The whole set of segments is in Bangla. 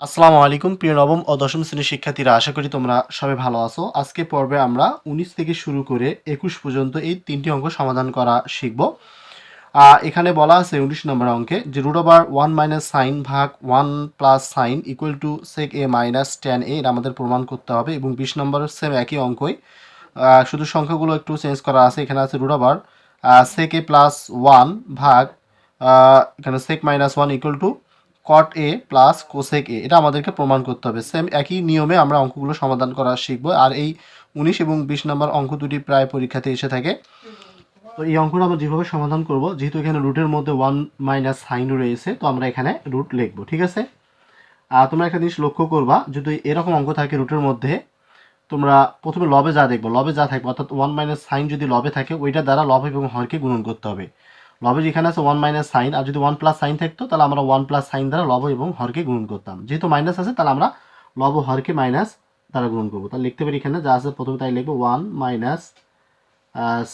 আসসালামু আলাইকুম প্রিয় নবম ও দশম শ্রেণীর শিক্ষার্থীরা, আশা করি তোমরা সবাই ভালো আছো। আজকে পর্বে আমরা 19 থেকে শুরু করে 21 পর্যন্ত এই তিনটি অঙ্ক সমাধান করা শিখব। এখানে বলা আছে 19 নম্বর অঙ্কে যে রুট ওভার 1 মাইনাস সাইন ভাগ 1 plus sine equal to sec A minus tan A, এটা আমাদের প্রমাণ করতে হবে। এবং 20 নম্বরের সেম একই অঙ্কই, শুধু সংখ্যাগুলো একটু চেঞ্জ করা আছে। এখানে আছে root over sec A plus 1 ভাগ এখানে sec minus 1 equal to cot A plus cosec A, এটা আমাদেরকে প্রমাণ করতে হবে। সেম একই নিয়মে আমরা অঙ্কগুলো সমাধান করা শিখবো। আর এই 19 এবং 20 নম্বর অঙ্ক দুটি প্রায় পরীক্ষাতে এসে থাকে। তো এই অঙ্কটা আমরা যেভাবে সমাধান করব, যেহেতু এখানে রুটের মধ্যে 1 মাইনাস সাইন রয়েছে, তো আমরা এখানে রুট লিখবো। ঠিক আছে, তোমরা একটা জিনিস লক্ষ্য করবা, যদি এরকম অঙ্ক থাকে রুটের মধ্যে, তোমরা প্রথমে লবে যা দেখবো, লবে যা থাকবে, অর্থাৎ 1 মাইনাস সাইন যদি লবে থাকে, ওইটা দ্বারা লব এবং হরকে গুণন করতে হবে। লবে যেখানে আছে 1 মাইনাস সাইন, আর যদি 1 প্লাস সাইন থাকতো তাহলে আমরা 1 প্লাস সাইন দ্বারা লব এবং হরকে গুণন করতাম। যেহেতু মাইনাস আছে তাহলে আমরা লব হরকে মাইনাস দ্বারা গুণন করবো। তাহলে লিখতে পারি এখানে যা আছে প্রথমে তাই লিখবো 1 মাইনাস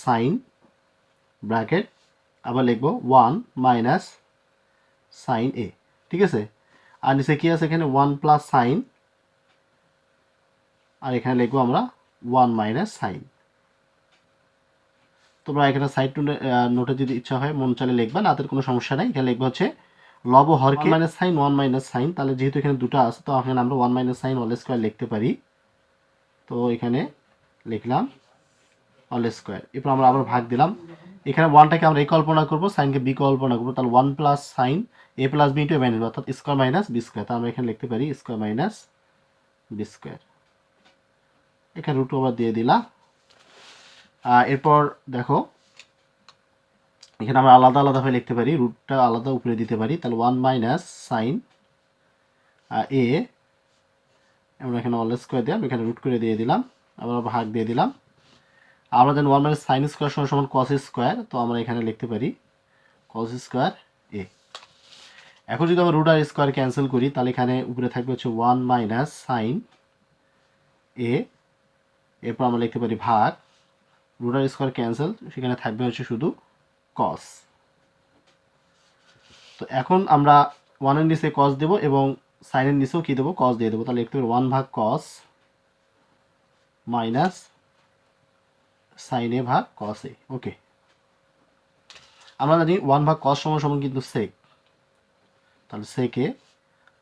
সাইন ব্র্যাকেট, আবার লিখবো 1 মাইনাস সাইন এ। ঠিক আছে, আর নিচে কি আছে এখানে 1 প্লাস সাইন, আর এখানে লিখবো আমরা 1 মাইনাস সাইন। তোমরা এখানে সাইড টু নোটে যদি ইচ্ছা হয় মন চালে লিখবা, না তার কোনো সমস্যা নেই। এখানে লিখবো হচ্ছে লব হরকে মাইনাস সাইন 1 মাইনাস সাইন, তাহলে যেহেতু এখানে দুটো আছে তো এখানে আমরা 1 মাইনাস সাইন অল স্কোয়ার লিখতে পারি। তো এখানে লিখলাম অল স্কোয়ার। এরপর আমরা আবার ভাগ দিলাম, এখানে 1টাকে আমরা এ কল্পনা করবো, সাইনকে বি কল্পনা করবো, তাহলে 1 প্লাস সাইন এ প্লাস বি ইন্টু এ মাইনাস, অর্থাৎ স্কোয়ার মাইনাস বি স্কোয়ার। তাহলে আমরা এখানে লিখতে পারি স্কোয়ার মাইনাস বি স্কোয়ার। এখানে রুট ওভার দিয়ে দিলাম। এরপর দেখো এখানে আমরা আলাদা আলাদাভাবে লিখতে পারি, রুটটা আলাদা উপরে দিতে পারি। তাহলে 1 মাইনাস সাইন এ, আমরা এখানে অল স্কোয়ার দিলাম, এখানে রুট করে দিয়ে দিলাম, আবার ভাগ দিয়ে দিলাম। আমরা জানি 1 মাইনাস সাইন স্কোয়ার সমান সমান কস স্কোয়ার, তো আমরা এখানে লিখতে পারি কস স্কোয়ার এ। এখন যদি আমরা রুট আর স্কোয়ার ক্যান্সেল করি, তাহলে এখানে উপরে থাকবে হচ্ছে 1 মাইনাস সাইন এ, এরপর আমরা লিখতে পারি ভাগ রুট আর স্কোয়ার ক্যান্সেল, সেখানে থাকবে হচ্ছে শুধু কস। তো এখন আমরা 1 এর নিচে কস দেবো এবং সাইনের নিচেও কি দেবো, কস দিয়ে দেবো। তাহলে লিখতে পারি 1 ভাগ কস মাইনাস সাইন এ ভাগ কস এ। ওকে, আমরা জানি 1 ভাগ কস সমান সমান কিন্তু সেক, তাহলে সেক এ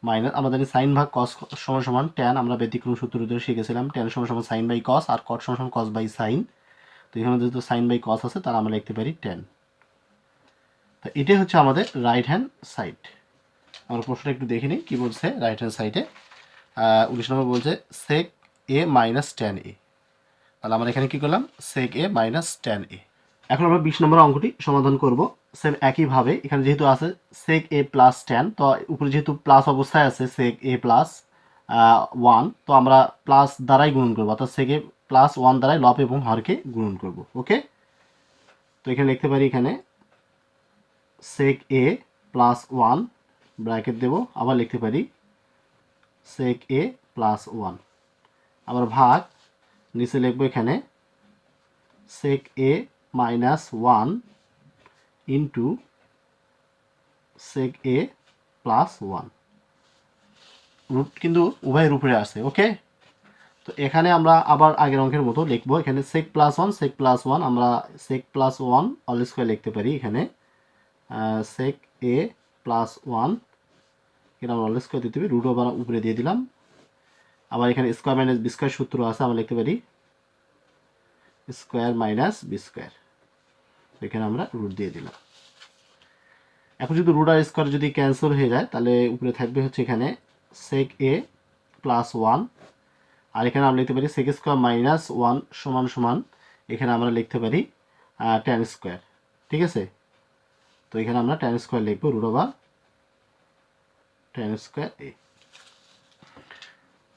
মাইনাস, আমরা জানি সাইন ভাগ কস সমান সমান ট্যান, আমরা ব্যতিক্রম সূত্র ধরে শিখেছিলাম ট্যান সমান সমান সাইন বাই কস, আর কট সমান সমান কস বাই সাইন। তো এখানে যেহেতু সাইন বাই কস আছে তাহলে আমরা লিখতে পারি ট্যান। তো এটাই হচ্ছে আমাদের রাইট হ্যান্ড সাইড। আমরা প্রশ্নটা একটু দেখে নিই কি বলছে রাইট হ্যান্ড সাইডে। 19 নম্বর বলছে সেক এ মাইনাস ট্যান এ। তাহলে আমরা এখানে কি করলাম, সেক এ মাইনাস ট্যান এ। এখন আমরা 20 নম্বর অঙ্কটি সমাধান করব সেম একইভাবে। এখানে যেহেতু আছে সেক এ প্লাস ট্যান, তো উপরে যেহেতু প্লাস অবস্থায় আছে সেক এ প্লাস 1, তো আমরা প্লাস দ্বারাই গুণন করবো, অর্থাৎ সেক এ প্লাস 1 দ্বারাই লব এবং হরকে গুণন করব। ওকে, তো এখানে লিখতে পারি এখানে সেক এ প্লাস 1 ব্র্যাকেট দেব, আবার লিখতে পারি সেক এ প্লাস 1, আবার ভাগ নিচে লিখবো এখানে সেক A minus 1 into sec A plus 1। Root কিন্তু উভয়ের উপরে আসে। ওকে, তো এখানে আমরা আবার আগের অঙ্কের মতো লিখবো, এখানে সেক প্লাস 1 সেক প্লাস 1, আমরা সেক প্লাস 1 অল স্কোয়ার লিখতে পারি। এখানে সেক এ প্লাস 1, এখানে আমরা অল স্কোয়ার দিতে পারি, রুট ওভার উপরে দিয়ে দিলাম। আবার এখানে স্কোয়ার মাইনাস বি স্কোয়ার সূত্র আছে, আমরা লিখতে পারি স্কোয়ার মাইনাস বি স্কোয়ার, এখানে আমরা রুট দিয়ে দিলাম। এখন যদি রুট আর স্কোয়ার যদি ক্যান্সেল হয়ে যায়, তাহলে উপরে থাকবে হচ্ছে এখানে সেক এ প্লাস 1, আর এখানে আমরা লিখতে পারি সেক স্কোয়ার মাইনাস 1 সমান সমান, এখানে আমরা লিখতে পারি ট্যান স্কোয়ার। ঠিক আছে, তো এখানে আমরা ট্যান স্কোয়ার লিখবো, রুট ওভার ট্যান স্কোয়ার এ।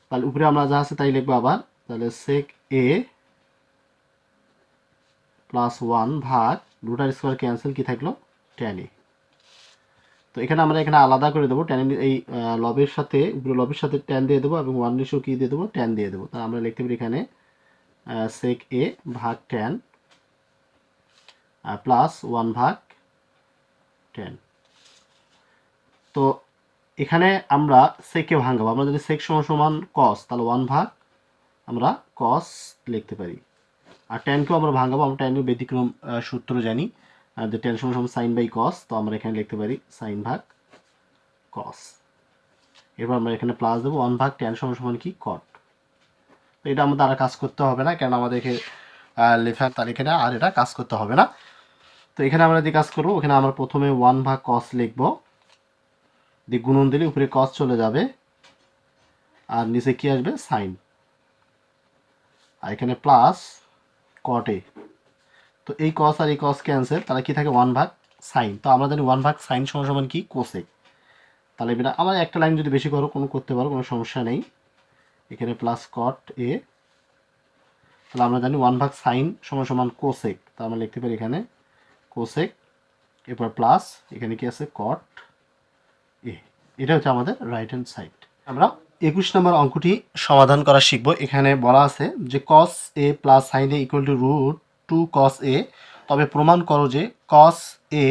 তাহলে উপরে আমরা যা আছে তাই লিখবো আবার, তাহলে সেক এ প্লাস 1 ভাগ রুট আর স্কোয়ার ক্যান্সেল, কি থাকলো ট্যান এ। তো এখানে আমরা এখানে আলাদা করে দেবো, ট্যান এই লবের সাথে উপরে লবের সাথে ট্যান দিয়ে দেবো এবং 1 রেশিও কি দিয়ে দেবো, ট্যান দিয়ে দেবো। তাহলে আমরা লিখতে পারি এখানে সেক এ ভাগ ট্যান প্লাস 1 ভাগ ট্যান। তো এখানে আমরা সেকে ভাঙাবো, আমরা যদি সেক সমান সমান কস, তাহলে 1 ভাগ আমরা কস লিখতে পারি। আর ট্যানকেও আমরা ভাঙাবো, আমরা ট্যানের ব্যতিক্রম সূত্র জানি, যে ট্যান সমান সমান সাইন বাই কস, তো আমরা এখানে লিখতে পারি সাইন ভাগ কস। এরপর আমরা এখানে প্লাস দেবো 1 ভাগ ট্যান সমান সমান কি কট। তো এটা আমাদের আর কাজ করতে হবে না, কারণ আমাদেরকে লেখার তালিকাটা আর এটা কাজ করতে হবে না। তো এখানে আমরা যে কাজ করবো, ওখানে আমরা প্রথমে 1 ভাগ কস লিখবো, দিয়ে গুণন দিলে উপরে কস চলে যাবে আর নিচে কি আসবে সাইন, আর এখানে প্লাস কট এ। তো এই কস আর এই কস ক্যান্সেল, তাহলে কি থাকে 1 ভাগ সাইন। তো আমরা জানি 1 ভাগ সাইন সমান সমান কি কোসেক। তাহলে এটা আমার একটা লাইন যদি বেশি করো কোনো করতে পারো, কোনো সমস্যা নেই। এখানে প্লাস কট এ, তাহলে আমরা জানি 1 ভাগ সাইন সমান সমান কোসেক, তো আমরা লিখতে পারি এখানে কোসেক, এরপর প্লাস এখানে কি আছে কট এ। এটা হচ্ছে আমাদের রাইট হ্যান্ড সাইড। আমরা 21 নম্বর অঙ্কটি সমাধান করা শিখব। এখানে বলা আছে যে cos A plus sine A equal to root 2 cos A, তবে প্রমাণ করো যে cos A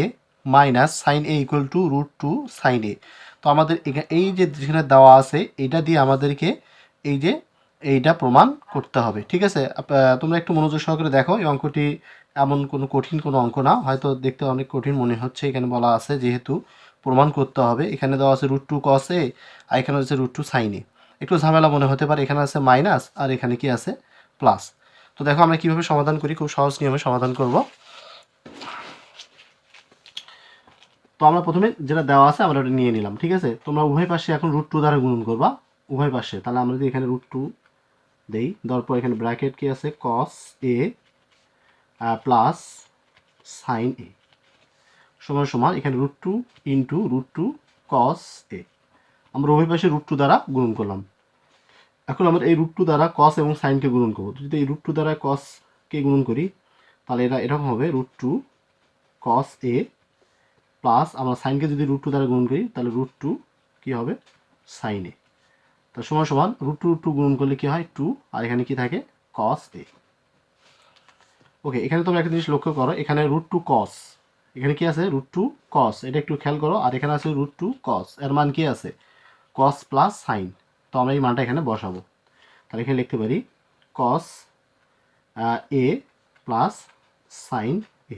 minus sine A equal to root 2 sine A. তো আমাদের এই যে যেখানে দেওয়া আছে এটা দিয়ে আমাদেরকে এই যে এইটা প্রমাণ করতে হবে, ঠিক আছে। তোমরা একটু মনোযোগ সহকারে দেখো, এই অঙ্কটি এমন কোনো কঠিন কোনো অঙ্ক না, হয়তো দেখতে অনেক কঠিন মনে হচ্ছে। এখানে বলা আছে যেহেতু প্রমাণ করতে হবে, এখানে দেওয়া আছে রুট 2 কস এ আর এখানে হচ্ছে রুট 2 সাইন এ। একটু ঝামেলা মনে হতে পারে, এখানে আছে মাইনাস আর এখানে কি আছে প্লাস। তো দেখো আমরা কিভাবে সমাধান করি, খুব সহজ নিয়মে সমাধান করব। তো আমরা প্রথমে যেটা দেওয়া আছে আমরা ওটা নিয়ে নিলাম, ঠিক আছে। তোমরা উভয় পাশে এখন রুট 2 দ্বারা গুণন করবা উভয় পাশে। তাহলে আমরা যদি এখানে রুট 2 দেই, দেওয়ার পর এখানে ব্র্যাকেট কি আছে কস এ প্লাস সাইন এ সমান সমান এখানে রুট 2 ইন্টু রুট 2 কস এ। আমরা উভয় পাশে রুট 2 দ্বারা গুণন করলাম। এখন আমরা এই রুট 2 দ্বারা কস এবং সাইনকে গুণন করবো। যদি এই রুট 2 দ্বারা কসকে গুণন করি, তাহলে এটা এরকম হবে রুট 2 কস এ প্লাস আমরা সাইনকে যদি রুট 2 দ্বারা গুণন করি, তাহলে রুট 2 কী হবে সাইন এ। তো সমান সমান রুট 2 গুণন করলে কি হয় 2, আর এখানে কি থাকে কস এ। ওকে, এখানে তোমরা একটা জিনিস লক্ষ্য করো, এখানে রুট 2 কস, এখানে কি আছে রুট 2 কস, এটা একটু খেয়াল করো। আর এখানে আছে রুট 2 কস, এর মান কি আছে কস প্লাস সাইন। তো আমরা এই মানটা এখানে বসাবো। তাহলে এখানে লিখতে পারি কস এ প্লাস সাইন এ।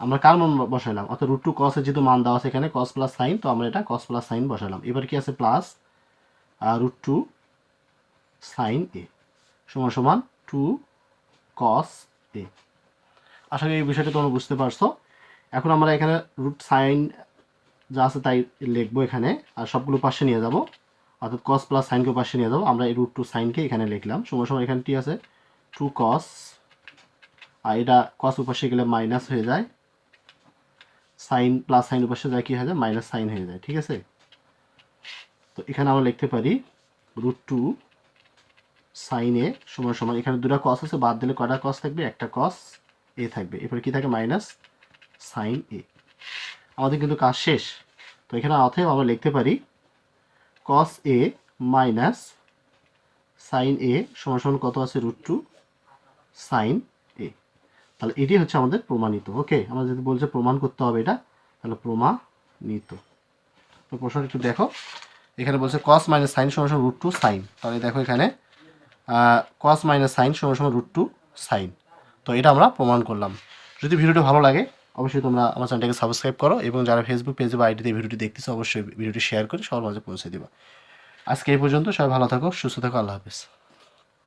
আমরা কার মান বসাইলাম, অর্থাৎ রুট 2 কসের যেহেতু মান দেওয়া আছে এখানে কস প্লাস সাইন, তো আমরা এটা কস প্লাস সাইন বসালাম। এবার কি আছে প্লাস রুট 2 সাইন এ সমান সমান 2 কস এ। আশা করি এই বিষয়টা তোমরা বুঝতে পারছো। এখন আমরা এখানে রুট সাইন যা আছে তাই লিখবো এখানে, আর সবগুলো পাশে নিয়ে যাব, অর্থাৎ কস প্লাস সাইনকে পাশে নিয়ে যাবো। আমরা এই রুট 2 সাইনকে এখানে লিখলাম সমান সমান এখানে কি আছে 2 কস, আর এটা কস উপাশে গেলে মাইনাস হয়ে যায়, সাইন প্লাস সাইন উপাশে যায় কি হয়ে যায় মাইনাস সাইন হয়ে যায়, ঠিক আছে। তো এখানে আমরা লিখতে পারি রুট 2 সাইন এ সমান সমান এখানে দুটো কস আছে, বাদ দিলে কয়টা কস থাকবে, একটা কস এ থাকবে, এরপরে কি থাকে মাইনাস সাইন এ। আমাদের কিন্তু কাজ শেষ। তো এখানে অতএব আমরা লিখতে পারি কস এ মাইনাস সাইন এ সমান সমান কত আছে রুট 2 সাইন এ। তাহলে এটি হচ্ছে আমাদের প্রমাণিত। ওকে, আমরা যদি বলছে প্রমাণ করতে হবে এটা, তাহলে প্রমাণিত। তো প্রশ্নটা একটু দেখো, এখানে বলছে কস মাইনাস সাইন সমান সমান রুট 2 সাইন। তাহলে দেখো এখানে কস মাইনাস সাইন সমান সমান রুট 2 সাইন। তো এটা আমরা প্রমাণ করলাম। যদি ভিডিওটি ভালো লাগে অবশ্যই তোমরা আমার চ্যানেলটাকে সাবস্ক্রাইব করো, এবং যারা ফেসবুক পেজে বা আইডিতে ভিডিওটি দেখতেছো অবশ্যই ভিডিওটি শেয়ার করে সবার মাঝে পৌঁছে দিবা। আজকে এই পর্যন্ত, সবাই ভালো থাকো, সুস্থ থাকো, আল্লাহ হাফেজ।